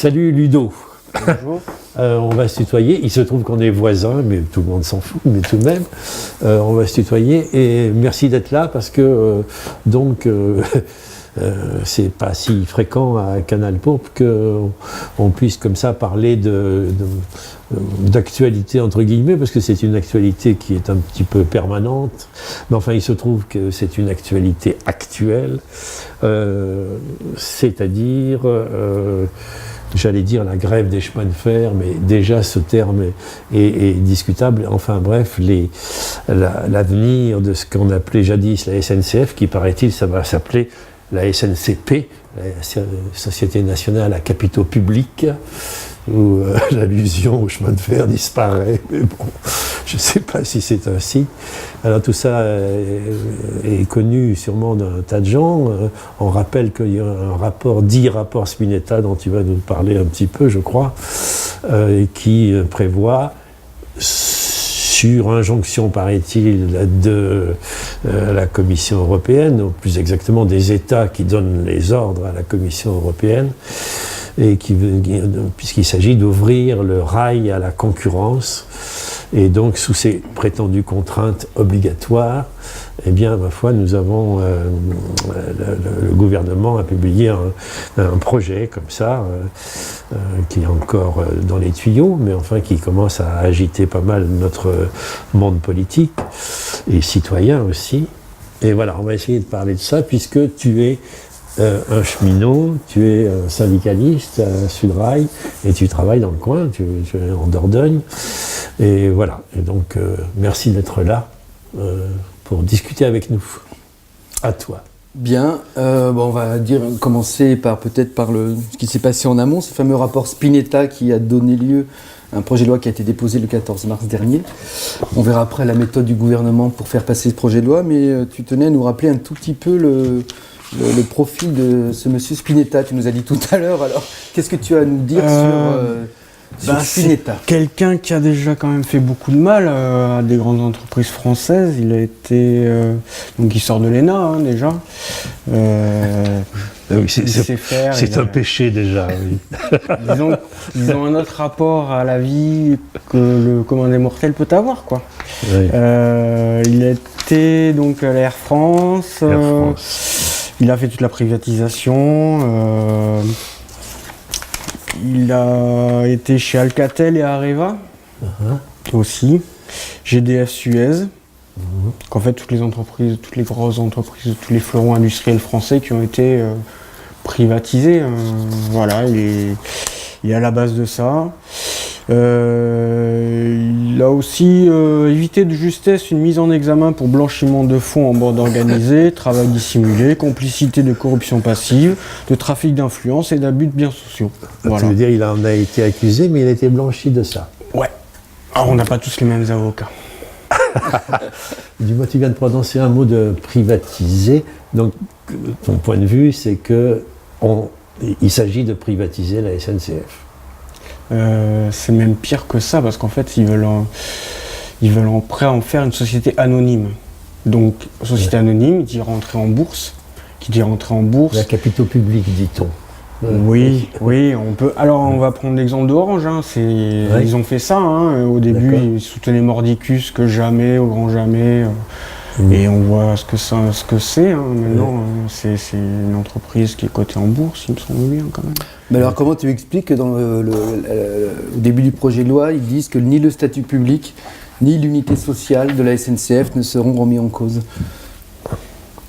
Salut Ludo. Bonjour. On va se tutoyer. Il se trouve qu'on est voisins, mais tout le monde s'en fout, mais tout de même. On va se tutoyer. Et merci d'être là parce que c'est pas si fréquent à Canal Pourpre qu'on puisse comme ça parler d'actualité entre guillemets, parce que c'est une actualité qui est un petit peu permanente. Mais enfin, il se trouve que c'est une actualité actuelle, c'est-à-dire... j'allais dire la grève des chemins de fer, mais déjà ce terme est discutable. Enfin bref, l'avenir de ce qu'on appelait jadis la SNCF, qui paraît-il, ça va s'appeler la SNCP, la Société Nationale à Capitaux Publics, où l'allusion au chemin de fer disparaît. Mais bon, je ne sais pas si c'est ainsi. Alors tout ça est connu sûrement d'un tas de gens. On rappelle qu'il y a un rapport, dit rapport Spinetta, dont tu vas nous parler un petit peu, je crois, qui prévoit, sur injonction, paraît-il, de la Commission européenne, ou plus exactement des États qui donnent les ordres à la Commission européenne, et puisqu'il s'agit d'ouvrir le rail à la concurrence, et donc sous ces prétendues contraintes obligatoires, eh bien, ma foi, nous avons, le gouvernement a publié un projet comme ça, qui est encore dans les tuyaux, mais enfin qui commence à agiter pas mal notre monde politique, et citoyen aussi. Et voilà, on va essayer de parler de ça, puisque tu es un cheminot, tu es un syndicaliste à Sudrail, et tu travailles dans le coin, tu es en Dordogne. Et voilà, et donc merci d'être là pour discuter avec nous. À toi. Bien, on va commencer par ce qui s'est passé en amont, ce fameux rapport Spinetta qui a donné lieu à un projet de loi qui a été déposé le 14 mars dernier. On verra après la méthode du gouvernement pour faire passer ce projet de loi, mais tu tenais à nous rappeler un tout petit peu le profil de ce monsieur Spinetta. Tu nous as dit tout à l'heure, alors qu'est-ce que tu as à nous dire sur Spinetta? C'est quelqu'un qui a déjà quand même fait beaucoup de mal à des grandes entreprises françaises. Il a été... donc il sort de l'ENA déjà. Oui, c'est un péché déjà. Oui. Disons un autre rapport à la vie que le commun des mortels peut avoir, quoi. Oui. Il a été donc à l'Air France. Il a fait toute la privatisation. Il a été chez Alcatel et Areva aussi. GDF Suez. En fait, toutes les grosses entreprises, tous les fleurons industriels français qui ont été privatisés. Voilà, il est à la base de ça. Il a aussi évité de justesse une mise en examen pour blanchiment de fonds en bande organisée, travail dissimulé, complicité de corruption passive, de trafic d'influence et d'abus de biens sociaux. Voilà. Ça veut dire qu'il en a été accusé, mais il a été blanchi de ça. Ouais. Alors on n'a pas tous les mêmes avocats. Du moins, tu viens de prononcer un mot de privatiser. Donc, ton point de vue, c'est qu'il s'agit de privatiser la SNCF. C'est même pire que ça, parce qu'en fait, ils veulent en faire une société anonyme. Donc, société anonyme, qui dit rentrer en bourse. La capitaux publics, dit-on. Oui, on peut. Alors, on va prendre l'exemple d'Orange. Ils ont fait ça. Au début, ils soutenaient Mordicus, que jamais, au grand jamais. Et on voit ce que c'est. Maintenant, c'est une entreprise qui est cotée en bourse, il me semble bien, quand même. Mais alors, comment tu expliques que au début du projet de loi, ils disent que ni le statut public, ni l'unité sociale de la SNCF ne seront remis en cause?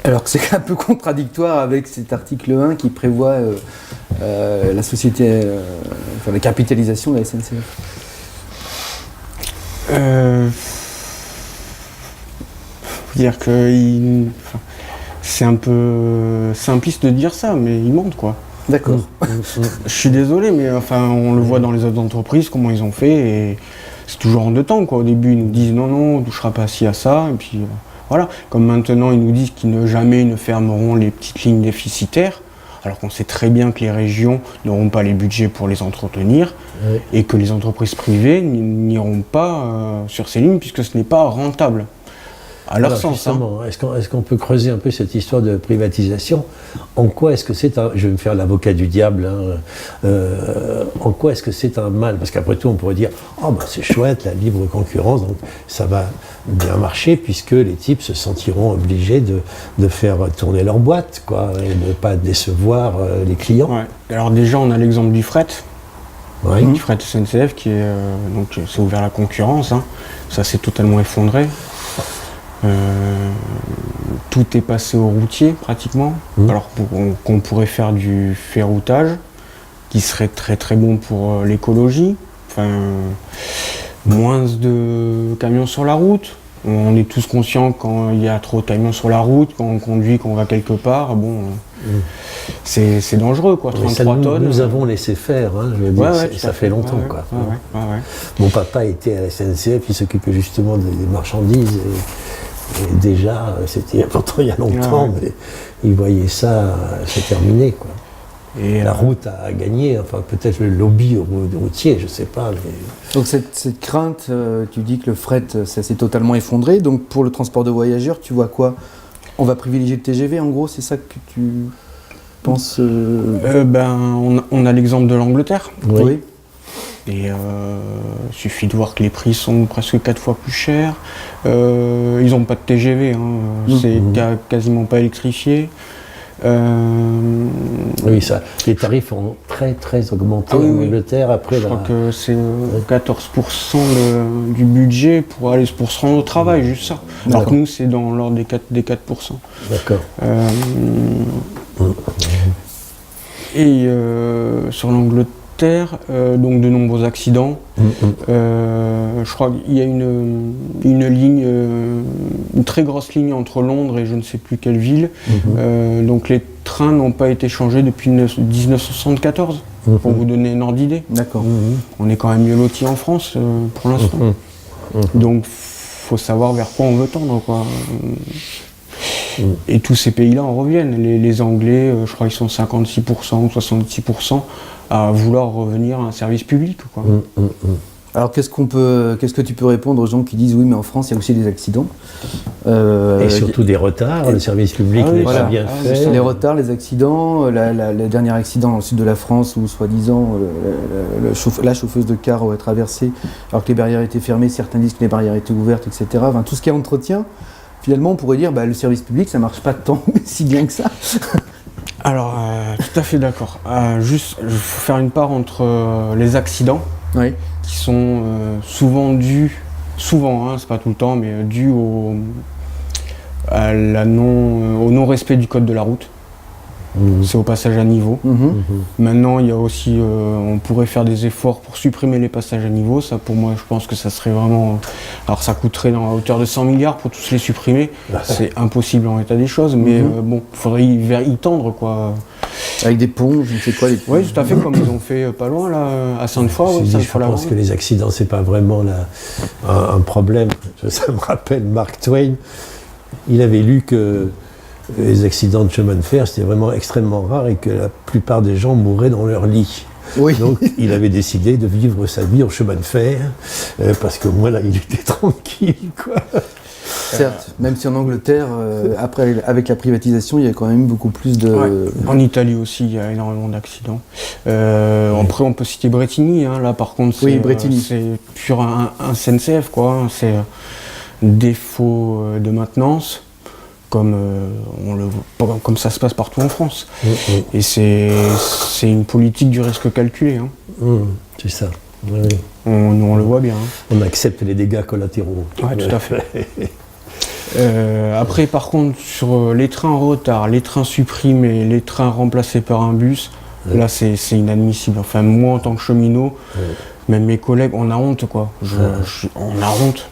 Alors que c'est un peu contradictoire avec cet article 1 qui prévoit la capitalisation de la SNCF. Faut dire que c'est un peu simpliste de dire ça, mais ils mentent, quoi. D'accord. Je suis désolé, mais enfin, on le voit dans les autres entreprises, comment ils ont fait, et c'est toujours en deux temps, quoi. Au début, ils nous disent non, on ne touchera pas ci à ça, et puis voilà. Comme maintenant, ils nous disent qu'ils ne jamais ne fermeront les petites lignes déficitaires, alors qu'on sait très bien que les régions n'auront pas les budgets pour les entretenir, et que les entreprises privées n'iront pas sur ces lignes, puisque ce n'est pas rentable. À leur sens. Justement, est-ce qu'on peut creuser un peu cette histoire de privatisation? En quoi est-ce que c'est un... Je vais me faire l'avocat du diable. En quoi est-ce que c'est un mal? Parce qu'après tout, on pourrait dire « Oh, bah, c'est chouette, la libre concurrence, donc ça va bien marcher puisque les types se sentiront obligés de faire tourner leur boîte, quoi, et de ne pas décevoir les clients. » Ouais. Alors déjà, on a l'exemple du fret. Oui. Du fret SNCF qui est... donc c'est ouvert à la concurrence. Hein. Ça s'est totalement effondré. Tout est passé au routier pratiquement, alors qu'on pourrait faire du ferroutage qui serait très très bon pour l'écologie, enfin, moins de camions sur la route. On est tous conscients quand il y a trop de camions sur la route, quand on conduit, quand on va quelque part, bon, c'est dangereux, quoi. 33 tonnes. Nous avons laissé faire, hein, je veux dire, ça fait longtemps, quoi. Ouais. Mon papa était à la SNCF, il s'occupait justement des marchandises. Et déjà, c'était pourtant il y a longtemps, mais il voyait ça se terminer, quoi. Et la route a gagné, enfin peut-être le lobby routier, je sais pas. Mais... Donc cette crainte, tu dis que le fret, ça s'est totalement effondré. Donc pour le transport de voyageurs, tu vois quoi? On va privilégier le TGV, en gros, c'est ça que tu penses on a l'exemple de l'Angleterre. Oui. Et il suffit de voir que les prix sont presque 4 fois plus chers. Ils n'ont pas de TGV, hein. C'est quasiment pas électrifié. Oui, ça, les tarifs ont très augmenté en Angleterre après. Je crois que c'est 14% du budget pour aller pour se rendre au travail, juste ça. Alors que nous, c'est dans l'ordre des 4%. D'accord. Et sur l'Angleterre, donc de nombreux accidents. Je crois qu'il y a une ligne, une très grosse ligne entre Londres et je ne sais plus quelle ville. Donc les trains n'ont pas été changés depuis 1974, pour vous donner une ordre d'idée. D'accord. On est quand même mieux lotis en France pour l'instant. Donc faut savoir vers quoi on veut tendre, quoi. Et tous ces pays-là en reviennent. Les Anglais, je crois qu'ils sont 56% ou 66% à vouloir revenir à un service public, quoi. Alors qu'est-ce que tu peux répondre aux gens qui disent oui mais en France il y a aussi des accidents et surtout des retards, le service public n'est pas bien fait. Les retards, les accidents, le dernier accident dans le sud de la France où soi-disant la chauffeuse de car aurait traversé alors que les barrières étaient fermées, certains disent que les barrières étaient ouvertes, etc. Enfin, tout ce qui est entretien, finalement on pourrait dire le service public ça marche pas tant si bien que ça. Alors tout à fait d'accord. Juste, il faut faire une part entre les accidents. Oui. Qui sont souvent, c'est pas tout le temps, mais dus au non-respect du code de la route. C'est au passage à niveau. Maintenant, il y a aussi, on pourrait faire des efforts pour supprimer les passages à niveau. Ça, pour moi, je pense que ça serait vraiment... Alors, ça coûterait dans la hauteur de 100 milliards pour tous les supprimer. C'est impossible en état des choses, mais bon, il faudrait y tendre, quoi. Avec des ponts, je ne sais quoi. Oui, tout à fait, comme ils ont fait pas loin, là, à Sainte-Foy. Je pense que les accidents, c'est pas vraiment un problème. Ça me rappelle Mark Twain. Il avait lu que les accidents de chemin de fer, c'était vraiment extrêmement rare et que la plupart des gens mouraient dans leur lit. Oui. Donc, il avait décidé de vivre sa vie en chemin de fer parce qu'au moins, là, il était tranquille, quoi. Certes, même si en Angleterre, après, avec la privatisation, il y a quand même eu beaucoup plus de... Ouais. En Italie aussi, il y a énormément d'accidents. Après, on peut citer Bretigny, hein. Là, par contre, c'est pur un SNCF, quoi. C'est défaut de maintenance, comme ça se passe partout en France. Et c'est une politique du risque calculé. Hein. C'est ça. Oui. On le voit bien. Hein. On accepte les dégâts collatéraux. Oui, tout à fait. Après, par contre, sur les trains en retard, les trains supprimés, les trains remplacés par un bus, là, c'est inadmissible. Enfin, moi, en tant que cheminot, Même mes collègues, on a honte, quoi. On a honte.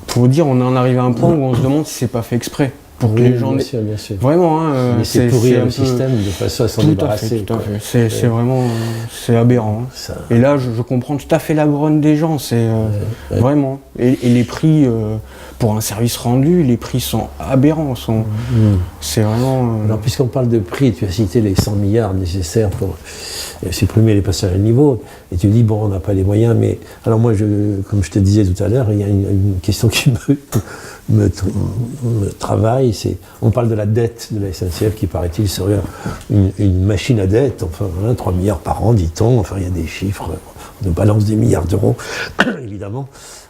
Pour dire, on en arrive à un point où on se demande si c'est pas fait exprès. Pour que les gens. Bien sûr, bien sûr. Vraiment, hein. Mais c'est pourrir le système de façon à s'en débarrasser. Tout à fait. C'est vraiment. C'est aberrant. Hein. Ça... Et là, je comprends tout à fait la grogne des gens. C'est vraiment. Et les prix, pour un service rendu, les prix sont aberrants. C'est vraiment. Alors, puisqu'on parle de prix, tu as cité les 100 milliards nécessaires pour supprimer les passages à niveau. Et tu dis, bon, on n'a pas les moyens. Mais alors, moi, comme je te disais tout à l'heure, il y a une question qui me travaille, on parle de la dette de la SNCF qui, paraît-il, serait une machine à dette, enfin 3 milliards par an, dit-on, enfin il y a des chiffres, on balance des milliards d'euros, évidemment.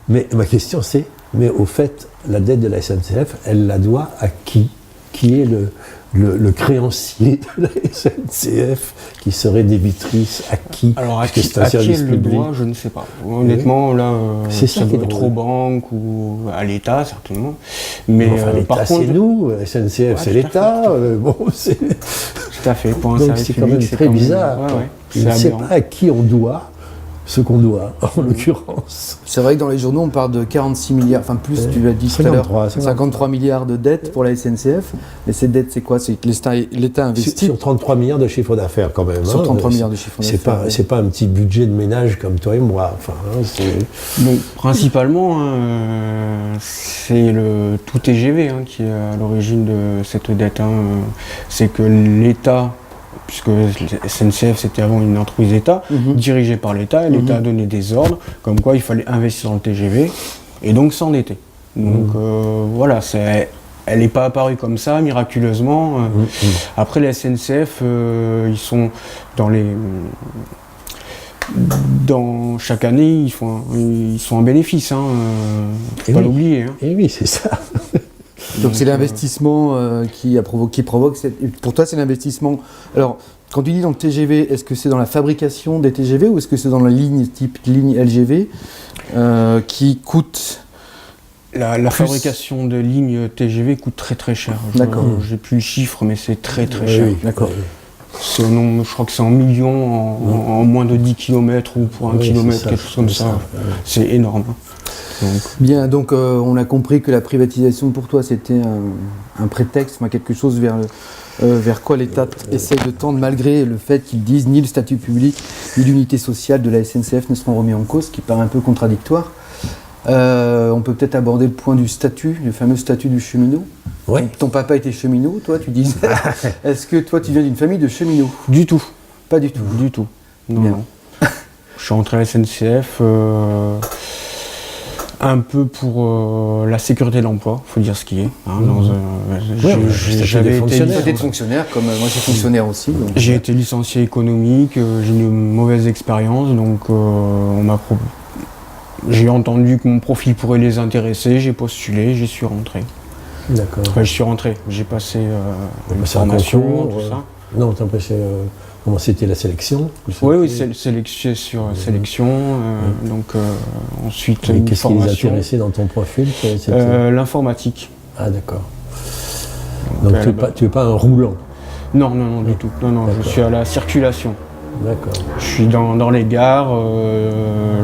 Mais ma question c'est, mais au fait, la dette de la SNCF, elle la doit à qui ? Qui est le créancier de la SNCF qui serait débitrice à qui? Alors à qui elle le doit, je ne sais pas. Honnêtement, là, ça doit être aux banques ou à l'État, certainement. Mais enfin, l'État, c'est nous, SNCF, c'est l'État. Bon, c'est... Tout à fait, pour un donc service c'est public, quand même très bizarre. Je ne sais aberrant. pas à qui on doit ce qu'on doit, en l'occurrence. C'est vrai que dans les journaux, on parle de 46 milliards, enfin plus, tu l'as dit tout à l'heure, 53 milliards de dettes pour la SNCF. Mais ces dettes, c'est quoi? C'est que l'État investit sur 33 milliards de chiffre d'affaires, quand même. Sur 33 milliards de chiffre d'affaires. C'est pas un petit budget de ménage comme toi et moi. Enfin, donc, principalement, c'est le tout TGV qui est à l'origine de cette dette. C'est que l'État, puisque SNCF c'était avant une entreprise d'État, dirigée par l'État, et l'État a donné des ordres, comme quoi il fallait investir dans le TGV, et donc s'endetter. Donc voilà, elle n'est pas apparue comme ça, miraculeusement. Après les SNCF, ils sont chaque année, ils sont en bénéfice, faut pas l'oublier. Et oui, c'est ça. Donc c'est l'investissement qui provoque pour toi c'est l'investissement. Alors quand tu dis dans le TGV, est-ce que c'est dans la fabrication des TGV ou est-ce que c'est dans la ligne type ligne LGV qui coûte la fabrication de lignes TGV coûte très très cher. D'accord. J'ai plus le chiffre, mais c'est très très cher. Oui, d'accord. Je crois que c'est en millions en moins de 10 km ou pour 1 kilomètre, quelque chose comme ça. C'est énorme. Bien, donc on a compris que la privatisation pour toi c'était un prétexte, quelque chose vers quoi l'État essaie de tendre malgré le fait qu'ils disent ni le statut public ni l'unité sociale de la SNCF ne seront remis en cause, ce qui paraît un peu contradictoire. On peut peut-être aborder le point du statut, le fameux statut du cheminot. Ouais. Ton papa était cheminot, toi tu disais. Est-ce que toi tu viens d'une famille de cheminots? Du tout. Pas du tout. Du tout. Non. Bien. Je suis rentré à la SNCF un peu pour la sécurité de l'emploi, il faut dire ce qui est. J'avais été fonctionnaire, comme moi j'ai fonctionnaire aussi. Donc... J'ai été licencié économique, j'ai eu une mauvaise expérience, donc j'ai entendu que mon profil pourrait les intéresser, j'ai postulé, j'y suis rentré. D'accord. Enfin, je suis rentré, j'ai passé une formation, tout ça. Non, t'as passé... Comment c'était la sélection? Oui, sélection sur sélection, donc ensuite une qu'est-ce formation. Qu'est-ce qui les intéressait dans ton profil? L'informatique. Ah d'accord. Donc tu n'es pas un roulant? Non, du tout. Non, je suis à la circulation. D'accord. Je suis dans les gares,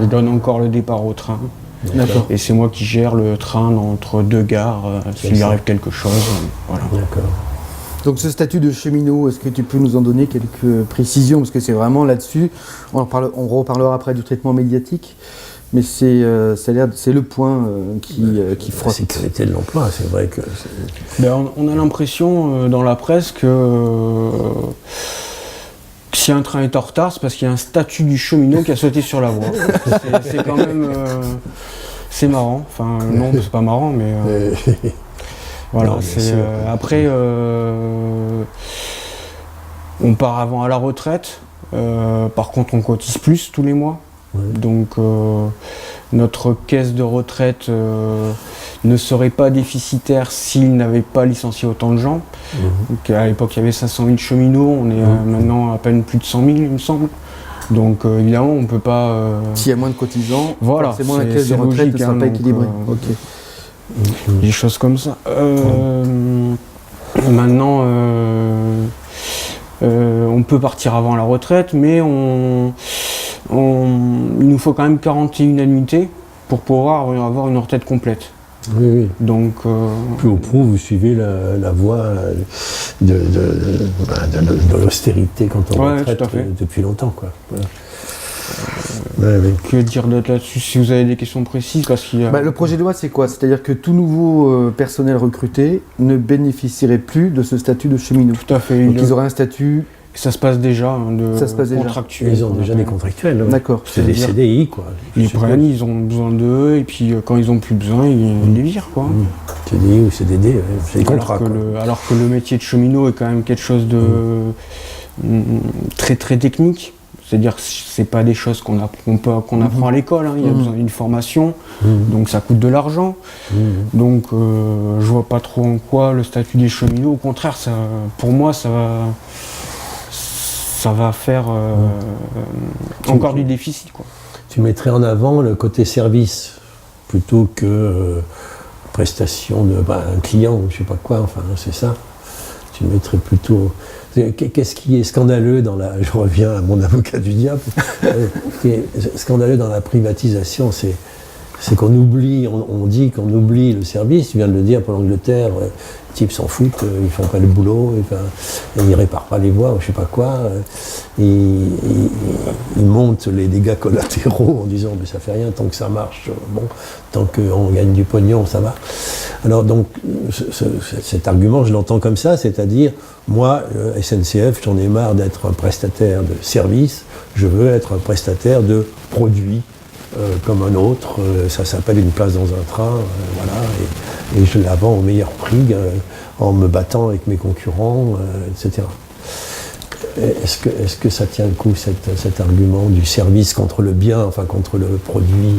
je donne encore le départ au train. D'accord. Et c'est moi qui gère le train entre deux gares, s'il y arrive quelque chose. Voilà. D'accord. Donc ce statut de cheminot, est-ce que tu peux nous en donner quelques précisions? Parce que c'est vraiment là-dessus, on reparlera après du traitement médiatique, mais c'est le point qui frotte. La sécurité de l'emploi, c'est vrai que... On a l'impression dans la presse que si un train est en retard, c'est parce qu'il y a un statut du cheminot qui a sauté sur la voie. C'est quand même... c'est marrant, enfin non, c'est pas marrant, mais... Voilà, après, on part avant à la retraite, par contre on cotise plus tous les mois, donc notre caisse de retraite ne serait pas déficitaire s'il n'avait pas licencié autant de gens. Donc, à l'époque il y avait 500 000 cheminots, on est maintenant à peine plus de 100 000 il me semble. Donc évidemment on ne peut pas... S'il y a moins de cotisants, voilà, forcément la caisse de retraite ne sera pas équilibrée. Des choses comme ça. Maintenant, on on peut partir avant la retraite, mais il nous faut quand même 41 annuités pour pouvoir avoir une retraite complète. Oui, oui. Donc, Plus au prou, vous suivez la voie de l'austérité quand on Ouais, retraite tout à fait. depuis longtemps, quoi. Voilà. Ouais, mais- que dire d'autre là-dessus si vous avez des questions précises parce qu'il y a... Le projet de loi, c'est quoi? C'est-à-dire que tout nouveau personnel recruté ne bénéficierait plus de ce statut de cheminot. Tout à fait. Donc ils auraient un statut. Ça se passe déjà de Ça se passe déjà. contractuel. Ils ont déjà des contractuels. Ouais. D'accord. C'est des C'est-à-dire- CDI, quoi. Ils Je sais prennent, pas. ils ont besoin d'eux, et puis quand ils ont plus besoin, ils les virent, quoi. CDI ou CDD, ouais. C'est des contrats, alors, quoi. alors que le métier de cheminot est quand même quelque chose de très très technique. C'est-à-dire que c'est pas des choses qu'on apprend à l'école, hein. Il y a besoin d'une formation, donc ça coûte de l'argent. Donc je vois pas trop en quoi le statut des cheminots, au contraire, ça, pour moi, ça va faire encore du déficit, quoi. Tu mettrais en avant le côté service plutôt que prestation de un client ou je sais pas quoi, enfin c'est ça. Tu mettrais plutôt. Qu'est-ce qui est scandaleux dans la. Je reviens à mon avocat du diable. Ce qui est scandaleux dans la privatisation, c'est qu'on oublie, on dit qu'on oublie le service. Tu viens de le dire pour l'Angleterre, les types s'en foutent, ils font pas le boulot, ils réparent pas les voies, ou je sais pas quoi. Ils montent les dégâts collatéraux en disant mais ça fait rien tant que ça marche. Bon, tant qu'on gagne du pognon, ça va. Alors donc cet argument, je l'entends comme ça, c'est-à-dire moi, SNCF, j'en ai marre d'être un prestataire de service, je veux être un prestataire de produits. Comme un autre, ça s'appelle une place dans un train, voilà, et je la vends au meilleur prix en me battant avec mes concurrents, etc. Est-ce que ça tient le coup, cet argument du service contre le bien, enfin contre le produit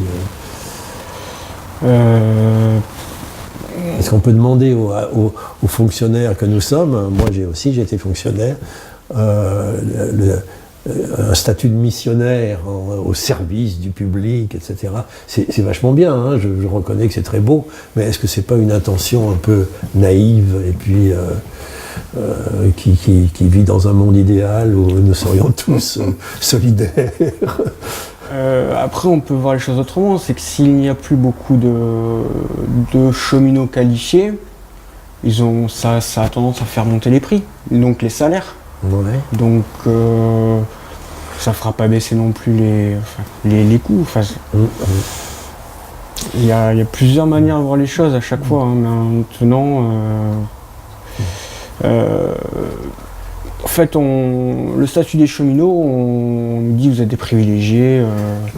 Est-ce qu'on peut demander aux fonctionnaires que nous sommes, moi j'ai été fonctionnaire, un statut de missionnaire au service du public, etc. C'est vachement bien, hein, je reconnais que c'est très beau, mais est-ce que c'est pas une intention un peu naïve et puis qui vit dans un monde idéal où nous serions tous solidaires? Après, on peut voir les choses autrement, c'est que s'il n'y a plus beaucoup de cheminots qualifiés, ça a tendance à faire monter les prix, donc les salaires. Ouais. Donc ça fera pas baisser non plus les coûts. Enfin, il y a plusieurs manières de voir les choses à chaque fois, hein. Maintenant, en fait, le statut des cheminots, on nous dit vous êtes des privilégiés.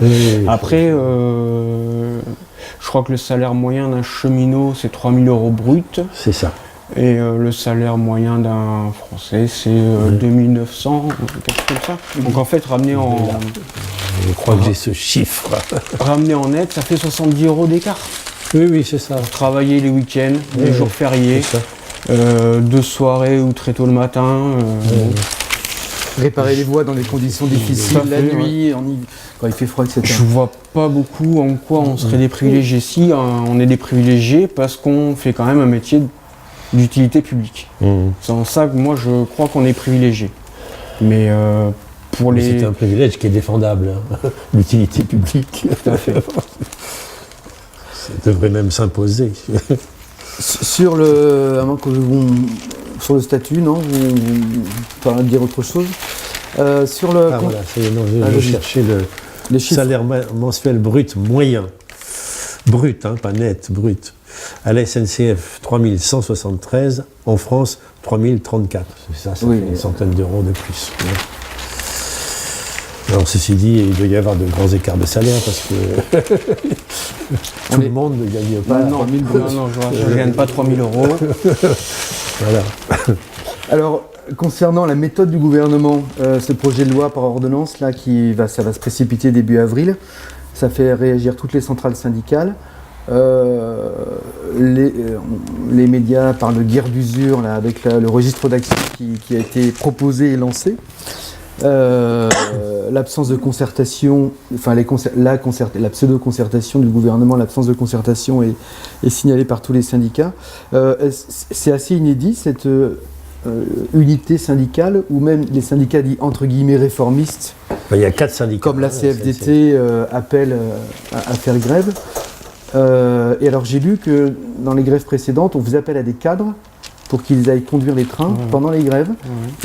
Oui, Après, je crois que le salaire moyen d'un cheminot, c'est 3 000 € brut. c'est ça. Et le salaire moyen d'un Français, c'est 2 900, quelque chose comme ça. Donc en fait, ramené en Je crois que j'ai ce chiffre. net, ça fait 70 € d'écart. Oui, c'est ça. Travailler les week-ends, les jours fériés, C'est ça. 2 soirées ou très tôt le matin. Réparer les voies dans des conditions difficiles, Tout à la fait, nuit, quand il fait froid, etc. Je vois pas beaucoup en quoi on serait des privilégiés. Si, on est des privilégiés parce qu'on fait quand même un métier d'utilité publique. C'est en ça que moi je crois qu'on est privilégié. Mais pour Mais les... c'est un privilège qui est défendable, hein. L'utilité publique. Tout à fait. Ça devrait même s'imposer. Sur le statut, non, vous parlez de dire autre chose. Sur le Ah voilà, ça y est, non, je vas-y. cherchais les chiffres. salaire mensuel brut moyen. Brut, hein, pas net, brut. À la SNCF, 3173. En France, 3034. Ça Oui. fait une centaine d'euros de plus. Ouais. Alors, ceci dit, il doit y avoir de grands écarts de salaire parce que tout le monde ne gagne pas. Non, je ne gagne pas 3 000 €. Voilà. Alors, concernant la méthode du gouvernement, ce projet de loi par ordonnance, là, ça va se précipiter début avril, ça fait réagir toutes les centrales syndicales. Les médias parlent de guerre d'usure là, avec le registre d'action qui a été proposé et lancé. L'absence de concertation, enfin la pseudo-concertation du gouvernement, l'absence de concertation est signalée par tous les syndicats. C'est assez inédit unités syndicales ou même les syndicats dits entre guillemets réformistes, Il y a 4 syndicats. comme la CFDT appelle à faire grève. Et alors j'ai lu que dans les grèves précédentes, on vous appelle à des cadres pour qu'ils aillent conduire les trains pendant les grèves,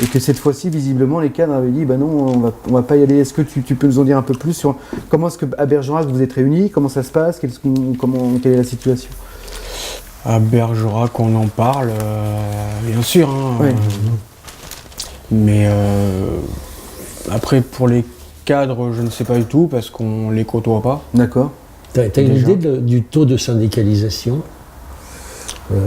et que cette fois-ci, visiblement, les cadres avaient dit bah non, on va pas y aller. Est-ce que tu peux nous en dire un peu plus sur comment est-ce qu'à Bergerac vous êtes réunis, comment ça se passe, quelle est la situation? À Bergerac, on en parle, bien sûr. Hein, Ouais. Mais après, pour les cadres, je ne sais pas du tout parce qu'on les côtoie pas. D'accord. T'as une Déjà. idée du taux de syndicalisation?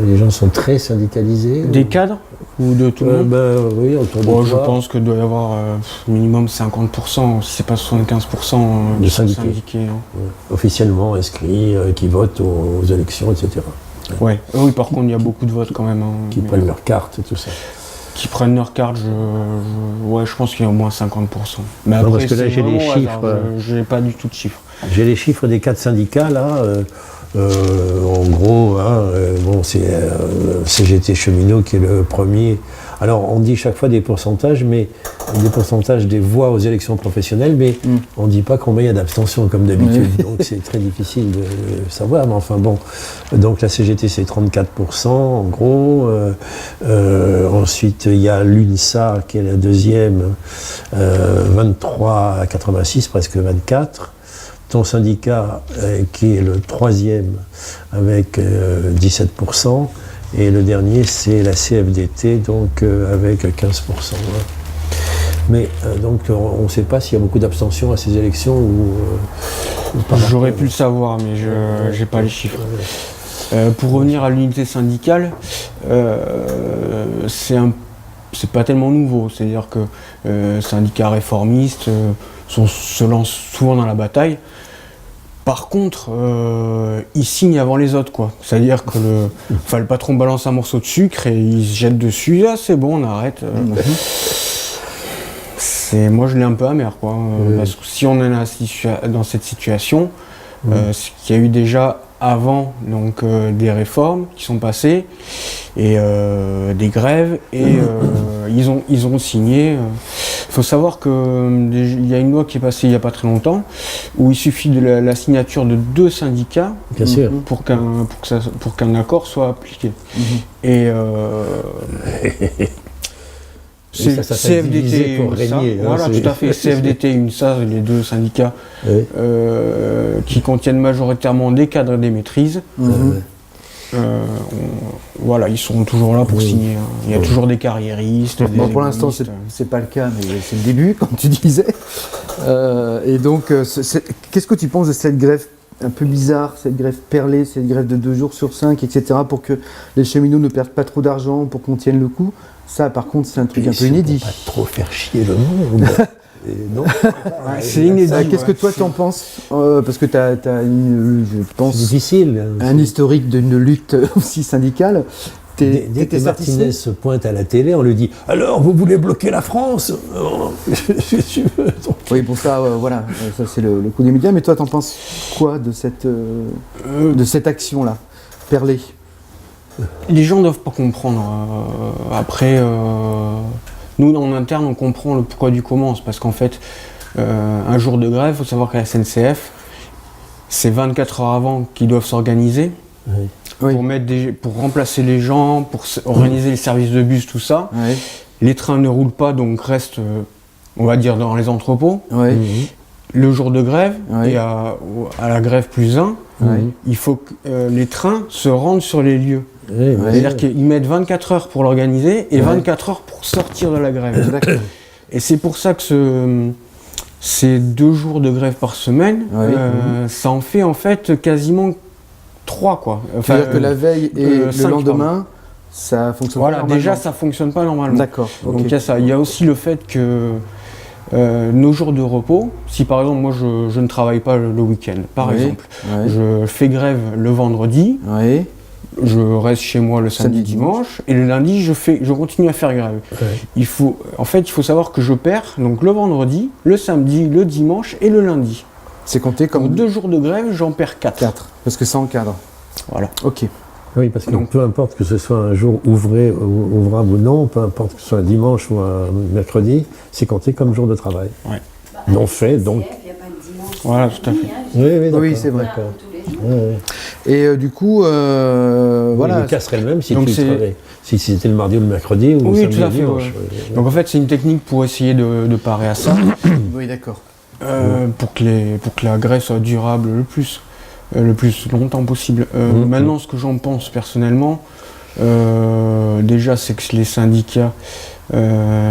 Les gens sont très syndicalisés? Des cadres ou de tout le monde? Oui, autour de Bon, je toi. pense qu'il doit y avoir minimum 50%, si c'est pas 75% De qui sont syndiqués. syndiqués. Hein. Officiellement inscrits, qui votent aux élections, etc. Ouais. Oui, par contre, il y a beaucoup de votes quand même. Hein, Qui mais- prennent leur carte et tout ça. Qui prennent leur carte, je pense qu'il y a au moins 50%. Mais Non, après, parce que là, c'est j'ai les vraiment au hasard, chiffres, je n'ai pas du tout de chiffres. J'ai les chiffres des 4 syndicats là. En gros, c'est CGT Cheminot qui est le premier. Alors, on dit chaque fois des pourcentages, mais des pourcentages des voix aux élections professionnelles, mais on ne dit pas combien il y a d'abstention comme d'habitude. Oui. Donc, c'est très difficile de savoir. Mais enfin bon, donc la CGT c'est 34% en gros. Ensuite, il y a l'UNSA qui est la deuxième, 23 à 86, presque 24. Ton syndicat qui est le troisième avec 17%, et le dernier c'est la CFDT donc avec 15%. Hein. Mais donc on ne sait pas s'il y a beaucoup d'abstention à ces élections ou pas. J'aurais pu le savoir, mais je n'ai pas les chiffres. Pour revenir à l'unité syndicale, c'est pas tellement nouveau. C'est-à-dire que syndicats réformistes se lancent souvent dans la bataille. Par contre, ils signent avant les autres, quoi. C'est-à-dire que le patron balance un morceau de sucre et il se jette dessus. Ah, c'est bon, on arrête. Moi, je l'ai un peu amer, quoi. Parce que si on en est dans cette situation, ce qu'il y a eu déjà avant, donc des réformes qui sont passées et des grèves, et ils ont signé. Il faut savoir qu'il y a une loi qui est passée il n'y a pas très longtemps où il suffit de la signature de 2 syndicats Bien sûr. pour qu'un accord soit appliqué. Et Oui, ça s'appelle diviser pour UNSA, régner, hein, voilà, c'est- tout à fait. CFDT et UNSA, les 2 syndicats Oui. qui contiennent majoritairement des cadres et des maîtrises. Voilà, ils sont toujours là pour signer. Hein. Il y a toujours des carriéristes. Bon, des pour l'instant, économistes. c'est pas le cas, mais c'est le début, comme tu disais. Et donc, qu'est-ce que tu penses de cette grève un peu bizarre, cette grève perlée, cette grève de 2 jours sur 5, etc., pour que les cheminots ne perdent pas trop d'argent, pour qu'on tienne le coup? Ça, par contre, c'est un truc un peu inédit. Pas trop faire chier le monde. Et non. C'est inédit. Qu'est-ce que toi t'en penses? Parce que tu as, je C'est pense, difficile. un historique d'une lutte aussi syndicale. Dès que T'es Martinez satisfait? se pointe à la télé, on lui dit « Alors, vous voulez bloquer la France ?» Qu'est-ce que tu veux? Oui, pour ça, voilà, ça c'est le coup des médias. Mais toi, t'en penses quoi de cette action-là, perlée? Les gens ne doivent pas comprendre. Après, nous, en interne, on comprend le pourquoi du comment. C'est parce qu'en fait, un jour de grève, il faut savoir qu'à la SNCF, c'est 24 heures avant qu'ils doivent s'organiser Oui. Oui. pour remplacer les gens, pour organiser les services de bus, tout ça. Oui. Les trains ne roulent pas, donc restent, on va dire, dans les entrepôts. Oui. Le jour de grève, Oui. et à la grève +1, Oui. il faut que les trains se rendent sur les lieux. Oui, oui. C'est-à-dire qu'ils mettent 24 heures pour l'organiser et Ouais. 24 heures pour sortir de la grève. D'accord. Et c'est pour ça que ces 2 jours de grève par semaine, Ouais. ça en fait en fait quasiment 3, quoi. Enfin, C'est-à-dire que la veille et le 5, lendemain, ça fonctionne voilà, pas déjà normalement. ça fonctionne pas normalement. D'accord. ok. Donc il y a ça. Il y a aussi le fait que nos jours de repos, si par exemple moi je ne travaille pas le week-end, par Oui. exemple, Ouais. je fais grève le vendredi, Oui. je reste chez moi le samedi, Samedi, dimanche, et le lundi je continue à faire grève. Ouais. Il faut savoir que je perds donc le vendredi, le samedi, le dimanche et le lundi. C'est compté Pour comme 2 jours de grève, j'en perds 4. 4, parce que ça encadre. Voilà. Ok. Oui, parce que Donc- peu importe que ce soit un jour ouvrable ou non, peu importe que ce soit un dimanche ou un mercredi, c'est compté comme jour de travail. Non fait, donc. Il n'y a pas de dimanche. Voilà, tout à fait. Oui, d'accord. Oui, c'est vrai. D'accord. Tous les jours. Ouais, ouais. Et du coup, Voilà. voilà. Le cas serait le même si Donc tu c'est- travaillais. Si c'était le mardi ou le mercredi ou le Oui, samedi tout à ou le fait, dimanche. ouais. Ouais. Donc en fait, c'est une technique pour essayer de parer à ça, Oui, d'accord. pour que la grève soit durable le plus longtemps possible. Maintenant, ce que j'en pense personnellement, déjà, c'est que les syndicats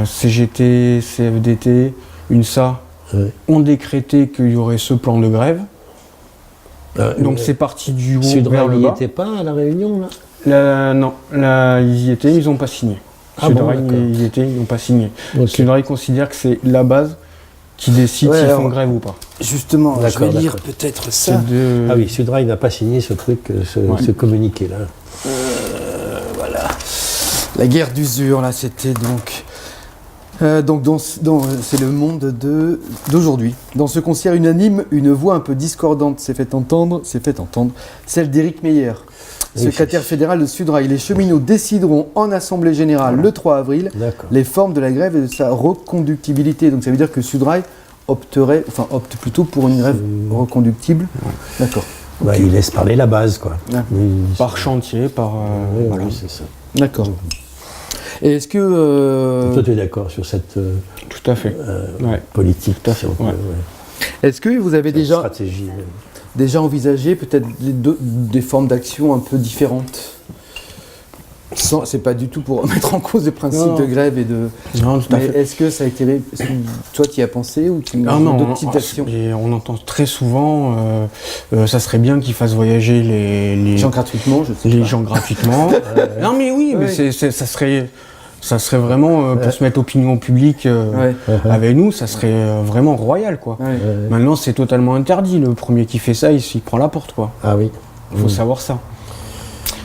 CGT, CFDT, UNSA Ouais. ont décrété qu'il y aurait ce plan de grève. Donc c'est parti du haut vers Sudrail le n'y bas. était pas à la réunion là Non, là, ils y étaient, ils n'ont pas signé. Ah bon, Sudrail, d'accord. ils y étaient, ils n'ont pas signé. Ok. Sudrail considère que c'est la base qui décide Ouais, s'ils alors- font grève ou pas. Justement, je D'accord, vais lire d'accord. peut-être ça. C'est de- Ah oui, Sudrail n'a pas signé ce truc, ce communiqué là. Voilà. La guerre d'usure, là, c'était donc. C'est le monde d'aujourd'hui. Dans ce concert unanime, une voix un peu discordante s'est fait entendre, celle d'Éric Meyer, Oui, secrétaire fédéral de Sudrail. Les cheminots décideront en assemblée générale le 3 avril D'accord. les formes de la grève et de sa reconductibilité. Donc ça veut dire que Sudrail opte plutôt pour une grève reconductible. D'accord. Bah, il laisse parler la base quoi. Ouais. par chantier, par... Oui, voilà. oui, c'est ça. D'accord. Et est-ce que Toi, tu es d'accord sur cette Tout à fait. Ouais. politique, Tout à fait, si on peut, ouais. est-ce que vous avez Cette déjà stratégie. envisagé peut-être des formes d'action un peu différentes? C'est pas du tout pour remettre en cause le principe Non. de grève et de. Non, tout à Mais fait. est-ce que ça a été. Est-ce que toi, tu y as pensé ou tu Ah non, d'autres types d'actions? et on entend très souvent, ça serait bien qu'ils fassent voyager les Gens gratuitement, je sais les pas. gens gratuitement. Non mais oui, mais Ouais. ça serait vraiment, pour se mettre opinion publique Ouais. avec nous, ça serait vraiment royal quoi. Ouais. Maintenant c'est totalement interdit, le premier qui fait ça, il s'y prend la porte quoi. Ah oui. Il faut savoir ça.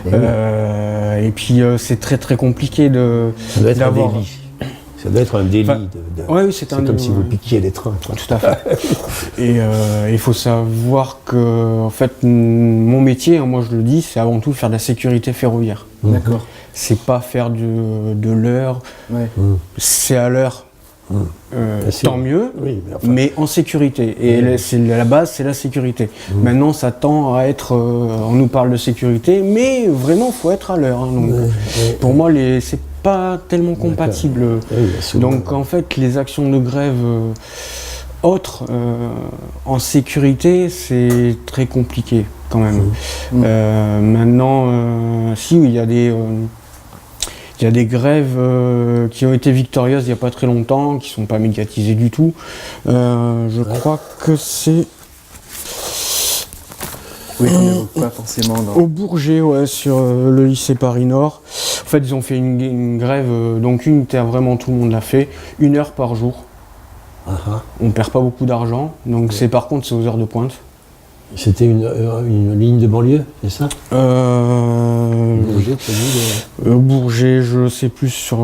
Et oui. Et puis c'est très très compliqué Ça doit être un d'avoir... délit. Ça doit être un délit. Enfin, ouais, oui, c'est un comme délit, si vous ouais. piquiez les trains. quoi. Tout à fait. Et il faut savoir que, en fait, mon métier, hein, moi je le dis, c'est avant tout faire de la sécurité ferroviaire. D'accord. C'est pas faire de l'heure, Ouais. c'est à l'heure. Bien sûr. Tant mieux, Oui, mais enfin, mais en sécurité. Et c'est la base, c'est la sécurité. Maintenant, ça tend à être, on nous parle de sécurité, mais vraiment, faut être à l'heure. Hein, donc, pour moi, c'est pas tellement compatible. oui, bien sûr. Donc, en fait, les actions de grève autres en sécurité, c'est très compliqué quand même. Maintenant, si oui, il y a des grèves qui ont été victorieuses il n'y a pas très longtemps, qui ne sont pas médiatisées du tout. Je crois que c'est Oui, on n'évoque pas forcément. Non. au Bourget, ouais, sur le lycée Paris-Nord. En fait, ils ont fait une grève, donc unitaire, vraiment tout le monde l'a fait, 1 heure par jour. On perd pas beaucoup d'argent, donc par contre c'est aux heures de pointe. C'était une ligne de banlieue, c'est ça Bourget, tu as dit, Bourget, je sais plus sur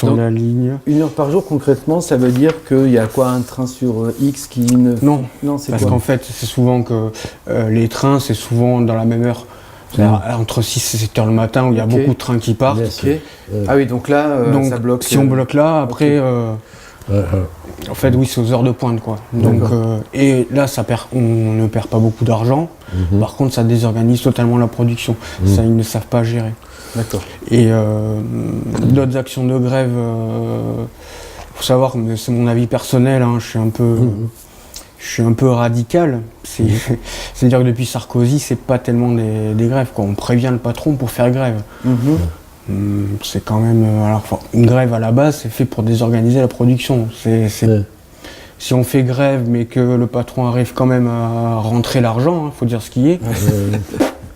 Donc, la ligne. 1 heure par jour, concrètement, ça veut dire qu'il y a quoi, un train sur X qui ne. Non, Non, c'est parce quoi qu'en fait c'est souvent que les trains c'est souvent dans la même heure. C'est-à-dire entre 6 et 7 heures le matin où il y a Ok. beaucoup de trains qui partent. Bien Ok. sûr. Ah oui, donc là, Donc ça bloque. si on bloque là, après Ouais. en fait oui c'est aux heures de pointe quoi. Donc et là on ne perd pas beaucoup d'argent. Par contre ça désorganise totalement la production. Ça ils ne savent pas gérer. D'accord. Et d'autres actions de grève, faut savoir, mais c'est mon avis personnel, hein, je suis un peu radical. C'est-à-dire que depuis Sarkozy, c'est pas tellement des grèves, quoi. On prévient le patron pour faire grève. C'est quand même. Une grève à la base, c'est fait pour désorganiser la production. Si on fait grève, mais que le patron arrive quand même à rentrer l'argent, faut dire ce qui est.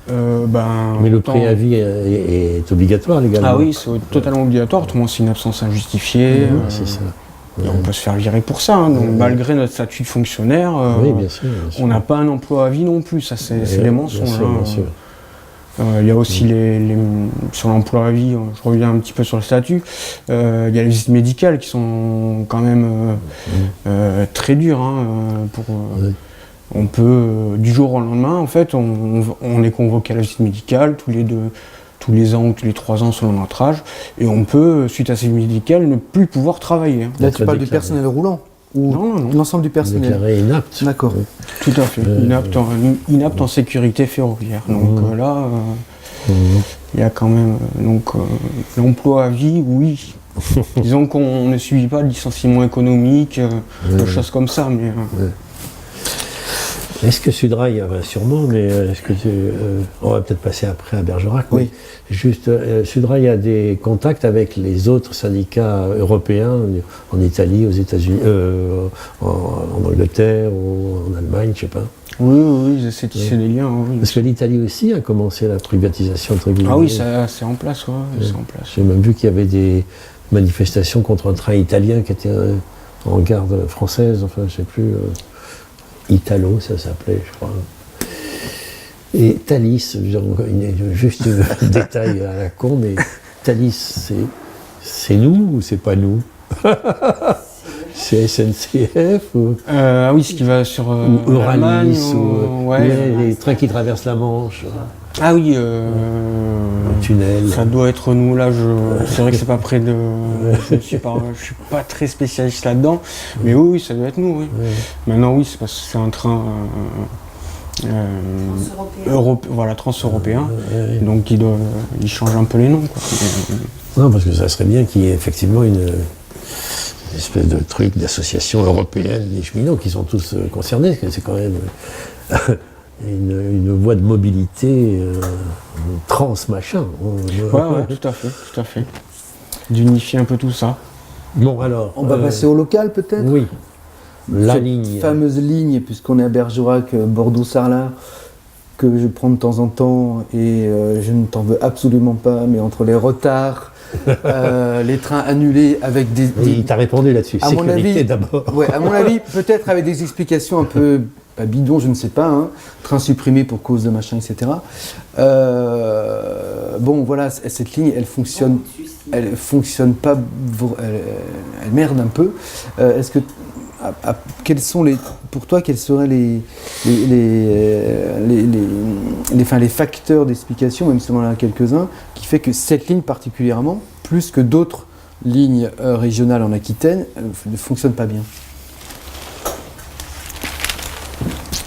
Mais le autant- préavis est obligatoire légalement. Ah oui, c'est totalement obligatoire. Autrement, c'est une absence injustifiée. C'est ça. Et on peut se faire virer pour ça. Hein. Donc, malgré notre statut de fonctionnaire, Oui, bien sûr. bien sûr. on n'a pas un emploi à vie non plus. Ça, c'est Ouais, les mensonges. Bien sûr, hein. bien sûr. Il y a aussi sur l'emploi à vie, je reviens un petit peu sur le statut, il y a les visites médicales qui sont quand même très dures. Hein, On peut, du jour au lendemain, en fait, on est convoqué à la visite médicale tous les ans ou tous les 3 ans selon notre âge, et on peut, suite à cette visite médicale, ne plus pouvoir travailler. Hein. Là, tu parles du personnel roulant ou Non. l'ensemble du personnel? Déclaré inapte. D'accord. Tout à fait. Inapte en sécurité ferroviaire. Donc là, il y a quand même l'emploi à vie, oui. Disons qu'on ne subit pas de licenciement économique, de choses comme ça, mais. Est-ce que Sudrail, sûrement, mais est-ce que on va peut-être passer après à Bergerac. Oui. Juste, Sudrail a des contacts avec les autres syndicats européens, en Italie, aux États-Unis, en Angleterre ou en Allemagne, je sais pas. Oui, j'essaie de tisser des liens. Oui. Parce que l'Italie aussi a commencé la privatisation entre guillemets. Ah oui, c'est en place, c'est en place. J'ai même vu qu'il y avait des manifestations contre un train italien qui était en garde française, enfin je sais plus, Italo ça s'appelait je crois. Et Thalys, juste un détail à la con, mais Thalys c'est nous ou c'est pas nous? C'est SNCF ou Ah oui, ce qui va sur Euralis ou ouais. les trains qui traversent la Manche. Ah oui, Le tunnel. ça doit être nous là. C'est vrai que c'est pas près de. Je suis pas très spécialiste là-dedans, mais oui, ça doit être nous. Oui. Ouais. Maintenant, oui, c'est parce que c'est un train trans-européen, donc il change un peu les noms. Quoi. Non, parce que ça serait bien qu'il y ait effectivement une espèce de truc d'association européenne des cheminots qui sont tous concernés, parce que c'est quand même une voie de mobilité trans-machin. Ouais, tout à fait. D'unifier un peu tout ça. Bon, alors... On va passer au local, peut-être? Oui. La Cette ligne. fameuse ligne, puisqu'on est à Bergerac, Bordeaux-Sarlat, que je prends de temps en temps, et je ne t'en veux absolument pas, mais entre les retards, les trains annulés avec des... Il t'a répondu là-dessus. À mon Sécurité avis, d'abord. Ouais, à mon avis, peut-être avec des explications un peu pas bidons, je ne sais pas, hein, train supprimé pour cause de machin, etc. Bon, voilà, cette ligne, elle fonctionne pas, elle merde un peu. Est-ce que quels sont pour toi, quels seraient les facteurs d'explication, même si on en a quelques-uns, qui fait que cette ligne particulièrement, plus que d'autres lignes régionales en Aquitaine, ne fonctionne pas bien?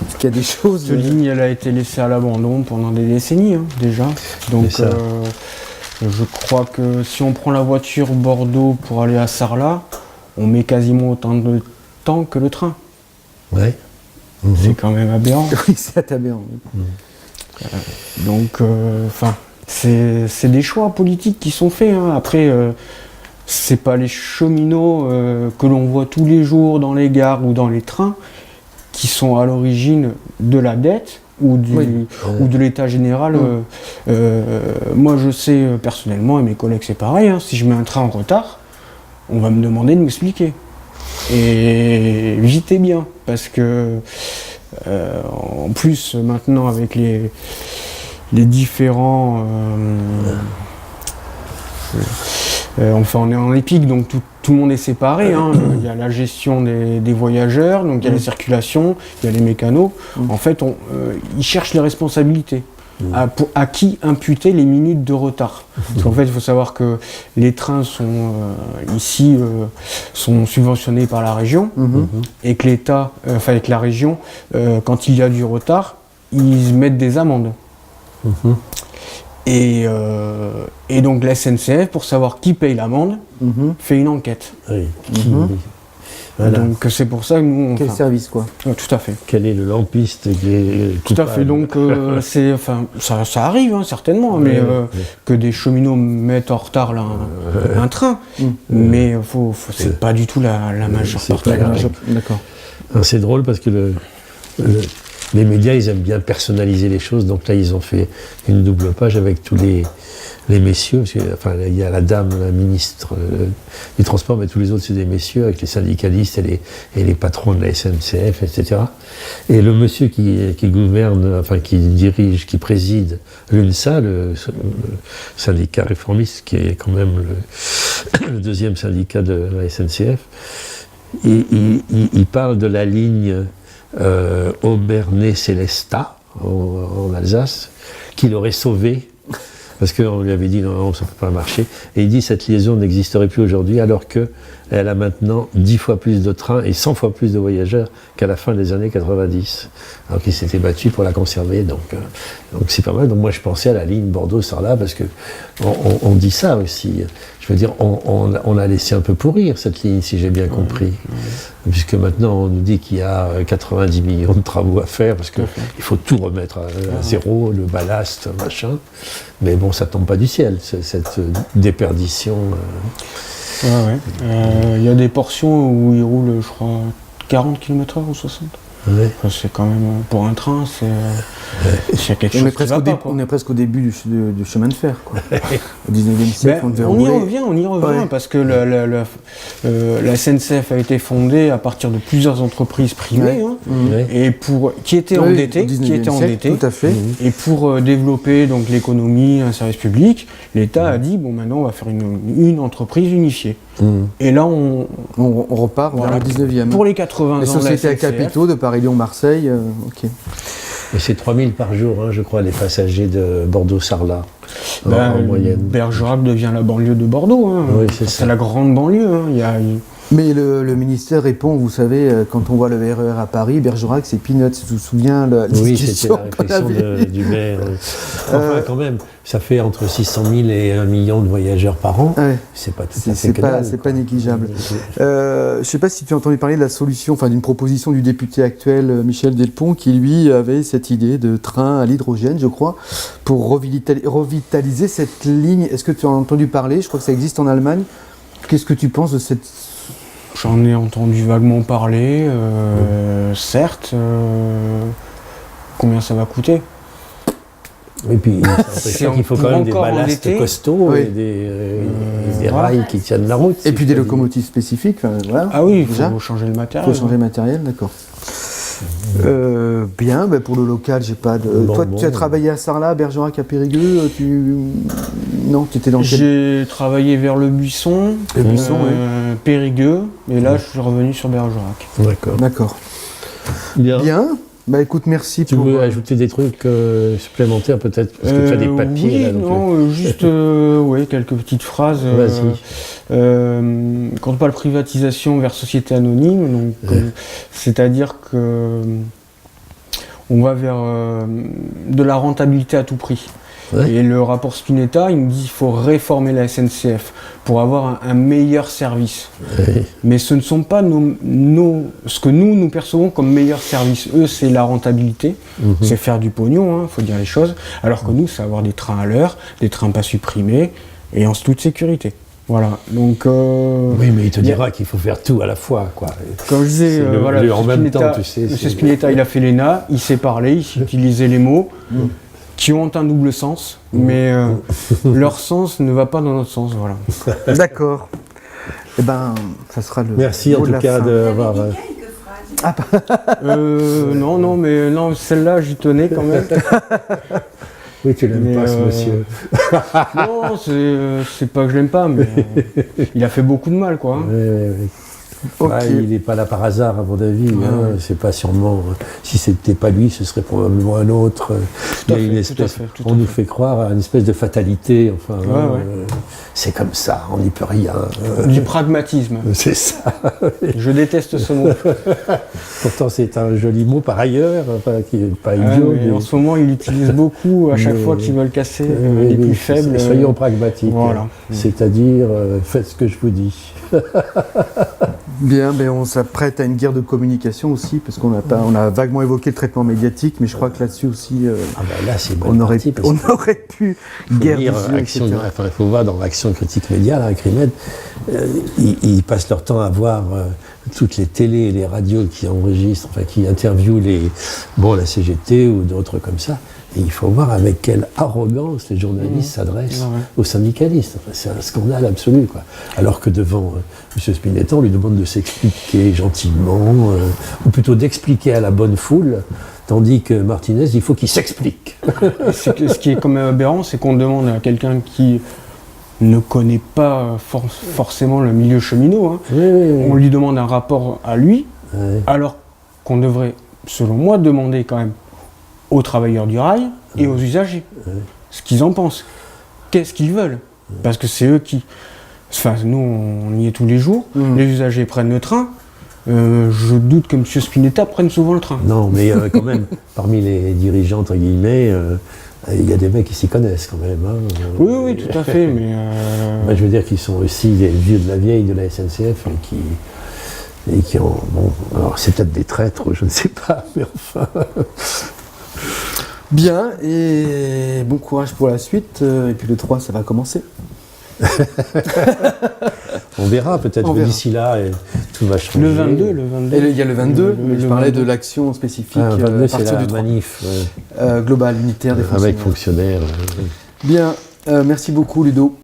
Est-ce qu'il y a des choses... Cette ligne, elle a été laissée à l'abandon pendant des décennies, hein, déjà. Donc, je crois que si on prend la voiture Bordeaux pour aller à Sarlat, on met quasiment autant de temps que le train. Ouais. C'est quand même aberrant. Oui, c'est aberrant. Donc, c'est des choix politiques qui sont faits. Hein. Après, c'est pas les cheminots que l'on voit tous les jours dans les gares ou dans les trains qui sont à l'origine de la dette ou de l'état général. Moi, je sais personnellement, et mes collègues c'est pareil, hein, si je mets un train en retard, on va me demander de m'expliquer. Et vite et bien, parce que en plus maintenant avec les différents on est en épique, donc tout le monde est séparé, hein. Il y a la gestion des voyageurs, donc il y a la circulation, il y a les mécanos. En fait, ils cherchent les responsabilités. À qui imputer les minutes de retard. Parce qu'en fait, il faut savoir que les trains sont ici sont subventionnés par la région et que l'État, avec la région, quand il y a du retard, ils mettent des amendes. Et donc la SNCF, pour savoir qui paye l'amende, fait une enquête. Oui. Voilà. Donc c'est pour ça que nous... Quel service, quoi. Tout à fait. Quel est le lampiste qui est Tout à fait, donc ça arrive hein, certainement, mais que des cheminots mettent en retard un train, mais c'est pas du tout la majeure partie. D'accord. C'est drôle parce que les médias, ils aiment bien personnaliser les choses, donc là ils ont fait une double page avec tous les messieurs, parce que, enfin il y a la dame, la ministre du transport, mais tous les autres c'est des messieurs, avec les syndicalistes et les patrons de la SNCF, etc. Et le monsieur qui gouverne, enfin qui dirige, qui préside l'UNSA, le syndicat réformiste, qui est quand même le deuxième syndicat de la SNCF, il parle de la ligne Aubernais-Célestat, en Alsace, qui l'aurait sauvé. Parce qu'on lui avait dit non, ça ne peut pas marcher. Et il dit cette liaison n'existerait plus aujourd'hui alors qu'elle a maintenant 10 fois plus de trains et 100 fois plus de voyageurs qu'à la fin des années 90. Alors qu'il s'était battu pour la conserver. Donc c'est pas mal. Donc moi je pensais à la ligne Bordeaux-Sarlat parce que on dit ça aussi. Je veux dire, on a laissé un peu pourrir cette ligne, si j'ai bien compris. Puisque maintenant on nous dit qu'il y a 90 millions de travaux à faire parce qu'il faut tout remettre à zéro, le ballast, machin. Mais bon, ça tombe pas du ciel, cette déperdition. Il y a des portions où il roule, je crois, 40 km/h ou 60. Ouais. Enfin, c'est quand même, pour un train, c'est quelque chose qui va pas, quoi. On est presque au début du chemin de fer, quoi. Au 19e siècle, on devait on y rouler. revient, parce que la SNCF a été fondée à partir de plusieurs entreprises privées, et qui étaient endettées, tout à fait. et pour développer donc l'économie, un service public, l'État a dit bon, maintenant on va faire une entreprise unifiée. Et là on repart vers le 19e. Pour les 80 les ans de la sociétés à SNCF, capitaux de Paris-Lyon-Marseille, ok. Et c'est 3000 par jour, hein, je crois, les passagers de Bordeaux-Sarlat, en moyenne. Bergerac devient la banlieue de Bordeaux. Hein. Oui, c'est la grande banlieue. Hein. Mais le ministère répond, vous savez, quand on voit le RER à Paris, Bergerac, c'est peanuts. Je me souviens oui, c'était la réflexion du maire. Enfin, quand même, ça fait entre 600 000 et 1 million de voyageurs par an. Ouais. C'est pas tout à fait que dalle. C'est pas négligeable. Je sais pas si tu as entendu parler de la solution, enfin d'une proposition du député actuel, Michel Delpont, qui lui avait cette idée de train à l'hydrogène, je crois, pour revitaliser cette ligne. Est-ce que tu en as entendu parler? Je crois que ça existe en Allemagne. Qu'est-ce que tu penses de cette... J'en ai entendu vaguement parler, certes. Combien ça va coûter? Et puis, il faut quand même des ballasts costauds et des rails qui tiennent la route. Et puis des locomotives spécifiques. Voilà. Ah oui, il faut changer le matériel. Il faut changer le matériel, d'accord. Bien, pour le local, j'ai pas de... Toi, tu as travaillé à Sarlat, Bergerac, à Périgueux, Non, tu étais dans quel... J'ai travaillé vers le Buisson, Périgueux, et là, je suis revenu sur Bergerac. D'accord. Bien. Écoute, merci. Tu veux ajouter des trucs supplémentaires peut-être parce que tu as des papiers oui, là. Donc non, juste quelques petites phrases. Vas-y. Quand on parle privatisation vers société anonyme, donc c'est-à-dire que on va vers de la rentabilité à tout prix. Ouais. Et le rapport Spinetta, il nous dit qu'il faut réformer la SNCF pour avoir un meilleur service. Ouais. Mais ce ne sont pas ce que nous percevons comme meilleur service. Eux, c'est la rentabilité, c'est faire du pognon, faut dire les choses. Alors que nous, c'est avoir des trains à l'heure, des trains pas supprimés et en toute sécurité. Voilà, donc... oui, mais il te dira qu'il faut faire tout à la fois, quoi. Comme je disais, en même temps, tu sais... M. Spinetta, il a fait l'ENA, il sait parler, il sait utiliser les mots. Qui ont un double sens, mais leur sens ne va pas dans notre sens, voilà. D'accord. Eh ben, ça sera le... Merci en tout cas d'avoir... non, mais celle-là, j'y tenais quand même. Oui, tu l'aimes pas, ce monsieur. Non, c'est pas que je l'aime pas, mais il a fait beaucoup de mal, quoi. Oui. Okay. Il n'est pas là par hasard, à mon avis. C'est pas sûrement. Si c'était pas lui, ce serait probablement un autre. On nous fait croire à une espèce de fatalité. Enfin, c'est comme ça, on n'y peut rien. Du pragmatisme. C'est ça. Je déteste ce mot. Pourtant, c'est un joli mot par ailleurs, qui n'est pas idiot. Mais en ce moment, il l'utilise beaucoup à chaque fois qu'ils veulent casser les plus faibles. Soyons pragmatiques. Voilà. C'est-à-dire, faites ce que je vous dis. Bien, on s'apprête à une guerre de communication aussi, parce qu'on a vaguement évoqué le traitement médiatique, mais je crois que là-dessus aussi, là, c'est on aurait pu guerre il faut voir dans Action Critique Média, là, Crimed, ils passent leur temps à voir toutes les télés et les radios qui enregistrent, qui interviewent la CGT ou d'autres comme ça. Et il faut voir avec quelle arrogance les journalistes s'adressent aux syndicalistes. C'est un scandale absolu, quoi. Alors que devant M. Spinetta, on lui demande de s'expliquer gentiment, ou plutôt d'expliquer à la bonne foule, tandis que Martinez, il faut qu'il s'explique. Ce qui est quand même aberrant, c'est qu'on demande à quelqu'un qui ne connaît pas forcément le milieu cheminot. On lui demande un rapport à lui, alors qu'on devrait selon moi, demander quand même aux travailleurs du rail et aux usagers ce qu'ils en pensent. Qu'est-ce qu'ils veulent? Parce que c'est eux qui... Enfin, nous, on y est tous les jours. Les usagers prennent le train. Je doute que M. Spinetta prenne souvent le train. Non, mais quand même, parmi les dirigeants, entre guillemets, il y a des mecs qui s'y connaissent quand même. Hein. Oui, tout à fait, mais... Moi, je veux dire qu'ils sont aussi des vieux de la vieille de la SNCF et qui ont... Bon, alors c'est peut-être des traîtres, je ne sais pas, mais enfin... Bien, et bon courage pour la suite. Et puis le 3, ça va commencer. On verra, peut-être que d'ici là, tout va changer. Le 22. Et il y a le 22, mais je parlais de l'action spécifique Le 22, à c'est partir la du 3. manif. Global, unitaire des fonctionnaires. Avec fonctionnaires. Bien, merci beaucoup Ludo.